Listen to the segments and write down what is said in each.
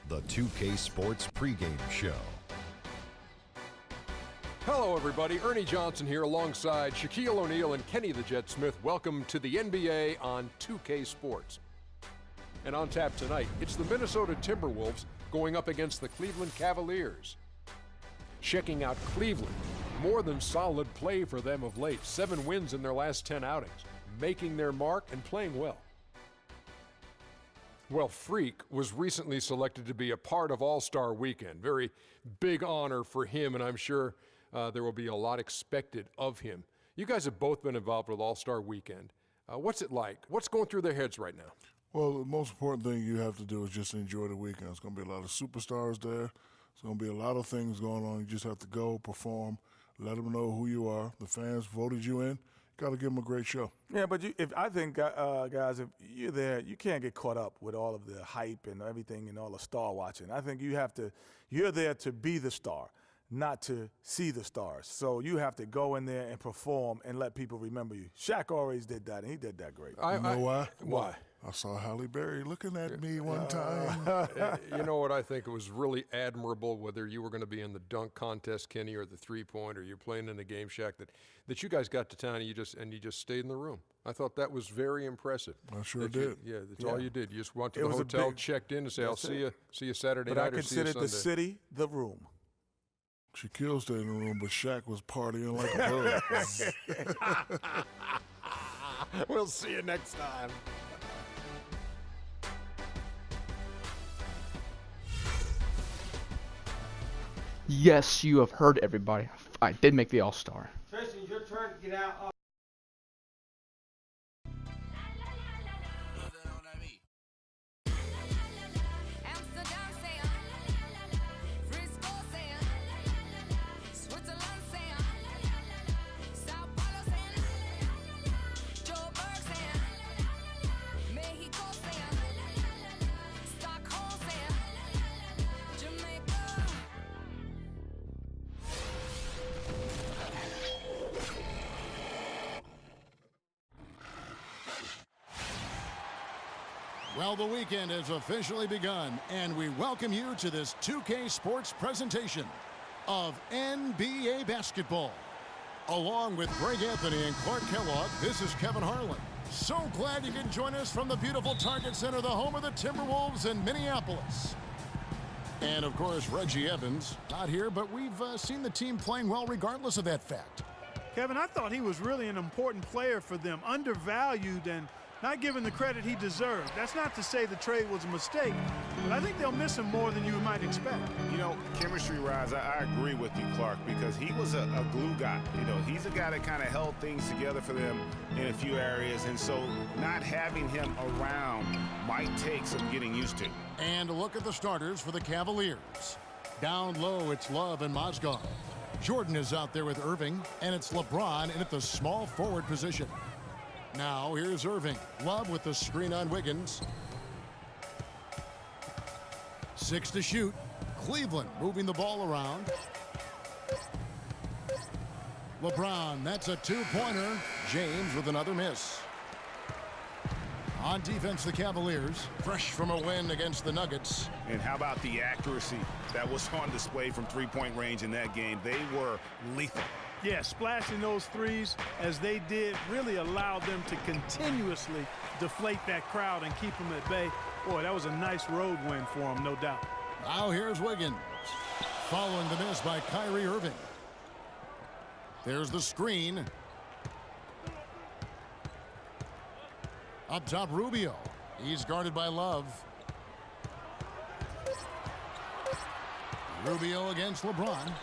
the 2K Sports pregame show. Hello, everybody. Ernie Johnson here alongside Shaquille O'Neal and Kenny the Jet Smith. Welcome to the NBA on 2K Sports. And on tap tonight, it's the Minnesota Timberwolves going up against the Cleveland Cavaliers. Checking out Cleveland. More than solid play for them of late. 7 wins in their last 10 outings. Making their mark and playing well. Well, Freak was recently selected to be a part of All-Star Weekend. Very big honor for him, and I'm sure there will be a lot expected of him. You guys have both been involved with All-Star Weekend. What's it like? What's going through their heads right now? Well, the most important thing you have to do is just enjoy the weekend. It's going to be a lot of superstars there. It's going to be a lot of things going on. You just have to go, perform, let them know who you are. The fans voted you in. Got to give them a great show. Yeah, but I think, guys, if you're there, you can't get caught up with all of the hype and everything and all the star watching. I think you're there to be the star, not to see the stars. So you have to go in there and perform and let people remember you. Shaq always did that, and he did that great. You know why? Why? I saw Halle Berry looking at me one time. You know what? I think it was really admirable, whether you were going to be in the dunk contest, Kenny, or the three-point, or you're playing in the game, Shaq, that you guys got to town and you just stayed in the room. I thought that was very impressive. I sure did. That's all you did. You just went to the hotel, checked in, and say, "I'll see you Saturday night or see you Sunday." But I considered the city the room. Shaquille stayed in the room, but Shaq was partying like a bug. We'll see you next time. Yes, you have heard everybody. I did make the All-Star. Tristan, your turn to get out. Well, the weekend has officially begun, and we welcome you to this 2K Sports presentation of NBA basketball. Along with Greg Anthony and Clark Kellogg, this is Kevin Harlan. So glad you can join us from the beautiful Target Center, the home of the Timberwolves in Minneapolis. And, of course, Reggie Evans, not here, but we've seen the team playing well regardless of that fact. Kevin, I thought he was really an important player for them, undervalued and not given the credit he deserved. That's not to say the trade was a mistake, but I think they'll miss him more than you might expect. You know, chemistry-wise, I agree with you, Clark, because he was a glue guy. You know, he's a guy that kind of held things together for them in a few areas, and so not having him around might take some getting used to. And a look at the starters for the Cavaliers. Down low, it's Love and Mozgov. Jordan is out there with Irving, and it's LeBron in at the small forward position. Now, here's Irving. Love with the screen on Wiggins. 6 to shoot. Cleveland moving the ball around. LeBron, that's a two-pointer. James with another miss. On defense, the Cavaliers, fresh from a win against the Nuggets. And how about the accuracy that was on display from three-point range in that game? They were lethal. Yeah, splashing those threes as they did really allowed them to continuously deflate that crowd and keep them at bay. Boy, that was a nice road win for them, no doubt. Now here's Wiggins, following the miss by Kyrie Irving. There's the screen. Up top, Rubio. He's guarded by Love. Rubio against LeBron.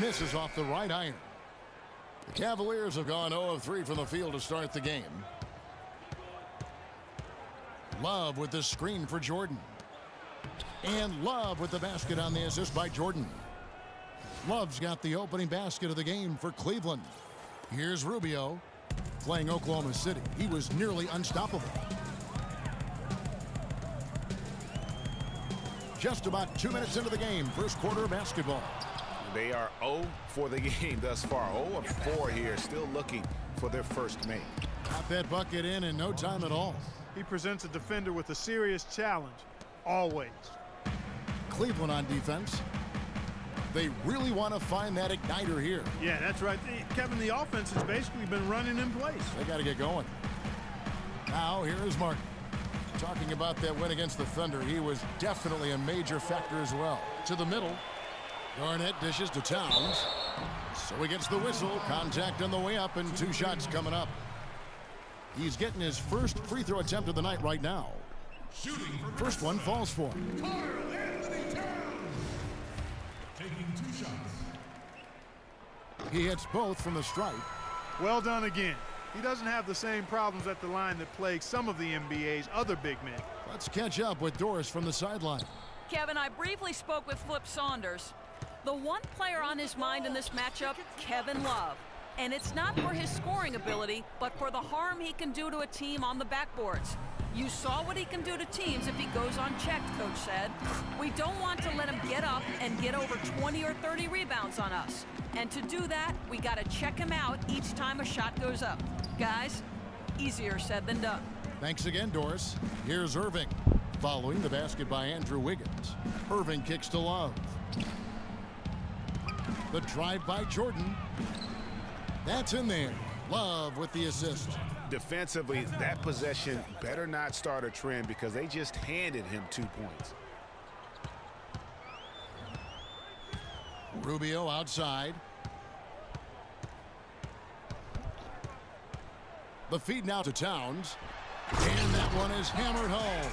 Misses off the right iron. The Cavaliers have gone 0 of 3 from the field to start the game. Love with the screen for Jordan. And Love with the basket on the assist by Jordan. Love's got the opening basket of the game for Cleveland. Here's Rubio playing Oklahoma City. He was nearly unstoppable. Just about 2 minutes into the game, first quarter of basketball. They are 0 for the game thus far. 0 of 4 here, still looking for their first make. Got that bucket in no time at all. He presents a defender with a serious challenge. always. Cleveland on defense. They really want to find that igniter here. Yeah, that's right. Kevin, the offense has basically been running in place. They got to get going. Now, here is Martin. Talking about that win against the Thunder, he was definitely a major factor as well. To the middle. Garnett dishes to Towns. So he gets the whistle. Contact on the way up and 2 shots coming up. He's getting his first free throw attempt of the night right now. First one falls for him. Taking 2 shots. He hits both from the stripe. Well done again. He doesn't have the same problems at the line that plague some of the NBA's other big men. Let's catch up with Doris from the sideline. Kevin, I briefly spoke with Flip Saunders. The one player on his mind in this matchup, Kevin Love. And it's not for his scoring ability, but for the harm he can do to a team on the backboards. You saw what he can do to teams if he goes unchecked, Coach said. We don't want to let him get up and get over 20 or 30 rebounds on us. And to do that, we got to check him out each time a shot goes up. Guys, easier said than done. Thanks again, Doris. Here's Irving. Following the basket by Andrew Wiggins. Irving kicks to Love. The drive by Jordan. That's in there. Love with the assist. Defensively, that possession better not start a trend because they just handed him 2 points. Rubio outside. The feed now to Towns. And that one is hammered home.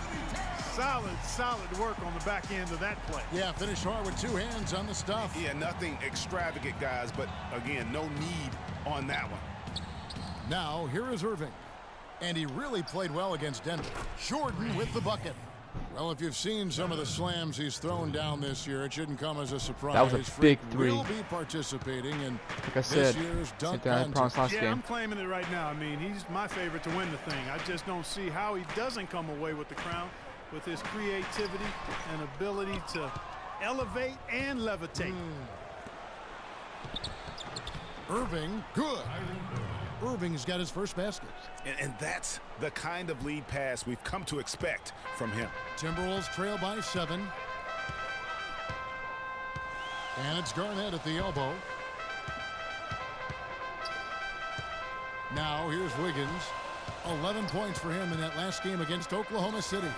Solid work on the back end of that play. Yeah, finish hard with 2 hands on the stuff. Yeah, nothing extravagant, guys, but again, no need on that one. Now, here is Irving. And he really played well against Denver. Jordan with the bucket. Well, if you've seen some of the slams he's thrown down this year, it shouldn't come as a surprise. That was a big three. He'll be participating in like I said, this year's dunk I promised last Yeah, game. I'm claiming it right now. I mean, he's my favorite to win the thing. I just don't see how he doesn't come away with the crown with his creativity and ability to elevate and levitate. Irving, good. Irving's got his first basket. And that's the kind of lead pass we've come to expect from him. Timberwolves trail by 7. And it's Garnett at the elbow. Now here's Wiggins. 11 points for him in that last game against Oklahoma City.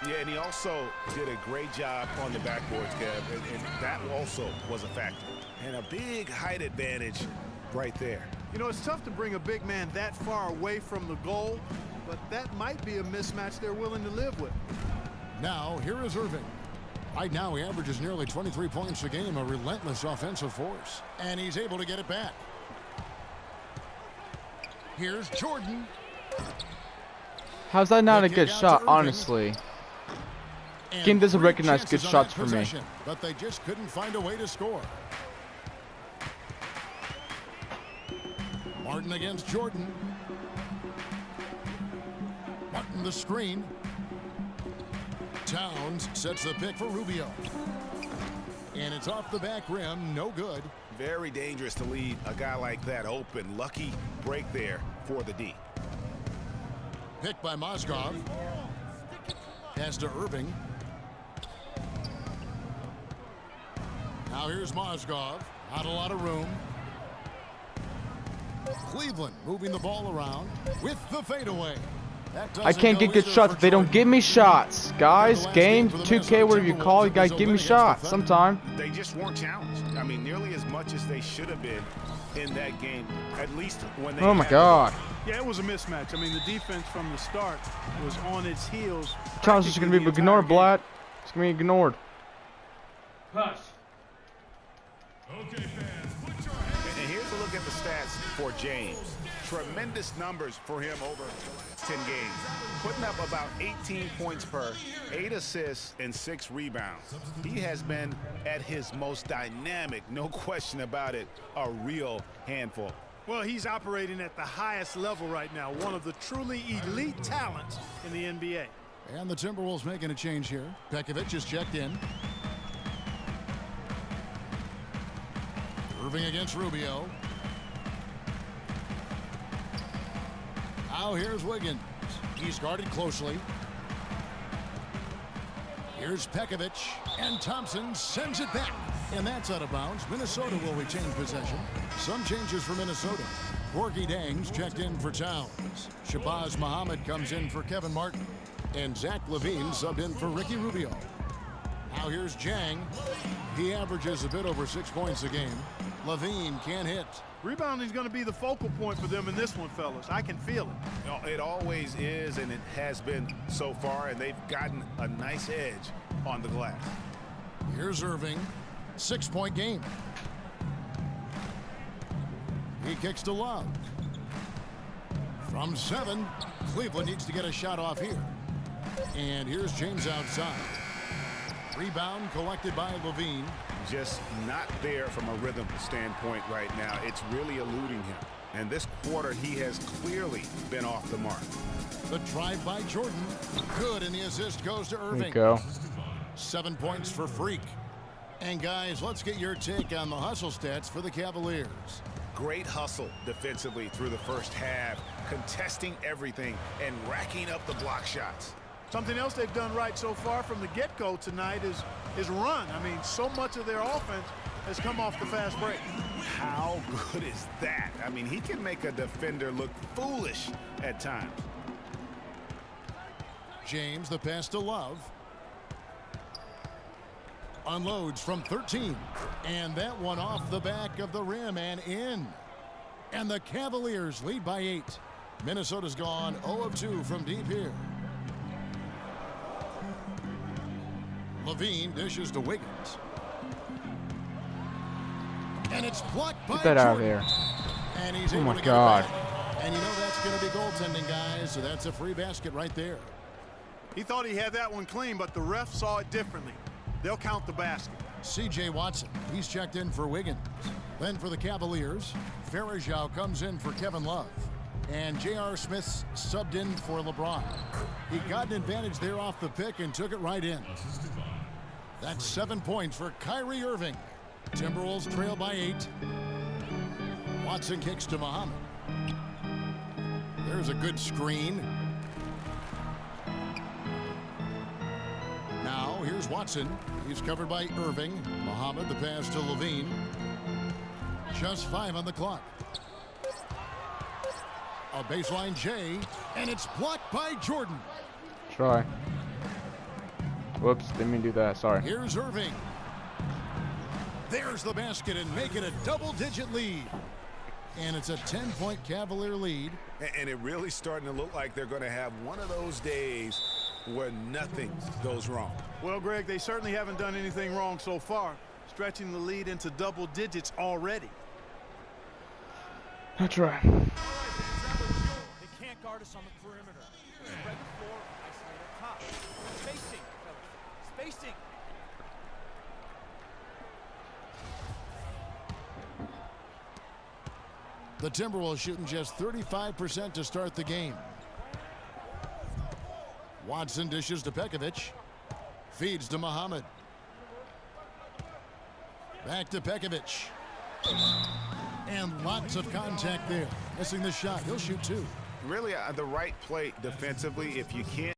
Yeah, and he also did a great job on the backboards, Kev, and that also was a factor. And a big height advantage right there. You know, it's tough to bring a big man that far away from the goal, but that might be a mismatch they're willing to live with. Now, here is Irving. Right now, he averages nearly 23 points a game, a relentless offensive force. And he's able to get it back. Here's Jordan. How's that not a good shot, honestly? Game doesn't recognize good shots for me. But they just couldn't find a way to score. Martin against Jordan. Martin the screen. Towns sets the pick for Rubio. And it's off the back rim, no good. Very dangerous to leave a guy like that open. Lucky break there for the D. Picked by Mozgov. Pass to Irving. Now here's Mozgov. Not a lot of room. Cleveland moving the ball around with the fadeaway. I can't get good shots if they don't give me shots. Guys, game, 2K, whatever you call it, you gotta give me shots sometime. They just weren't challenged. I mean, nearly as much as they should have been in that game, at least when they Oh my God. Yeah, it was a mismatch. I mean, the defense from the start was on its heels. Challenge is gonna be ignored, Blatt. It's gonna be ignored. Hush. Okay, fans, put your hands. And here's a look at the stats for James. Tremendous numbers for him over the last 10 games. Putting up about 18 points per, 8 assists, and 6 rebounds. He has been at his most dynamic, no question about it, a real handful. Well, he's operating at the highest level right now. One of the truly elite talents in the NBA. And the Timberwolves making a change here. Pekovic is checked in. Irving against Rubio. Now here's Wiggins. He's guarded closely. Here's Pekovic, and Thompson sends it back. And that's out of bounds. Minnesota will retain possession. Some changes for Minnesota. Gorgie Dangs checked in for Towns. Shabazz Muhammad comes in for Kevin Martin. And Zach LaVine subbed in for Ricky Rubio. Now here's Jang. He averages a bit over 6 points a game. LaVine can't hit. Rebounding is going to be the focal point for them in this one, fellas. I can feel it. You know, it always is, and it has been so far, and they've gotten a nice edge on the glass. Here's Irving. 6-point game. He kicks to Love. From 7, Cleveland needs to get a shot off here. And here's James outside. Rebound collected by LaVine. Just not there from a rhythm standpoint right now. It's really eluding him. And this quarter, he has clearly been off the mark. The drive by Jordan. Good, and the assist goes to Irving. There you go. 7 points for Freak. And guys, let's get your take on the hustle stats for the Cavaliers. Great hustle defensively through the first half, contesting everything and racking up the block shots. Something else they've done right so far from the get-go tonight is run. I mean, so much of their offense has come off the fast break. How good is that? I mean, he can make a defender look foolish at times. James, the pass to Love. Unloads from 13. And that one off the back of the rim and in. And the Cavaliers lead by 8. Minnesota's gone 0 of 2 from deep here. LaVine dishes to Wiggins. And it's blocked by Get that out of there. And he's Oh able my to get God. it back. And you know that's going to be goaltending, guys. So that's a free basket right there. He thought he had that one clean, but the ref saw it differently. They'll count the basket. C.J. Watson, he's checked in for Wiggins. Then for the Cavaliers, Farajao comes in for Kevin Love. And J.R. Smith's subbed in for LeBron. He got an advantage there off the pick and took it right in. That's 7 points for Kyrie Irving. Timberwolves trail by 8. Watson kicks to Muhammad. There's a good screen. Now here's Watson. He's covered by Irving. Muhammad, the pass to LaVine. Just 5 on the clock. A baseline J, and it's blocked by Jordan. Try. Whoops, didn't mean to do that. Sorry. Here's Irving. There's the basket and make it a double-digit lead. And it's a 10-point Cavalier lead. And it really starting to look like they're going to have one of those days where nothing goes wrong. Well, Greg, they certainly haven't done anything wrong so far, stretching the lead into double digits already. That's right. They can't guard us on the perimeter. Spread the floor, isolate up top. Spacing, fellas. Spacing. The Timberwolves shooting just 35% to start the game. Watson dishes to Pekovic. Feeds to Muhammad. Back to Pekovic. And lots of contact there. Missing the shot. He'll shoot 2. Really, the right play defensively, if you can't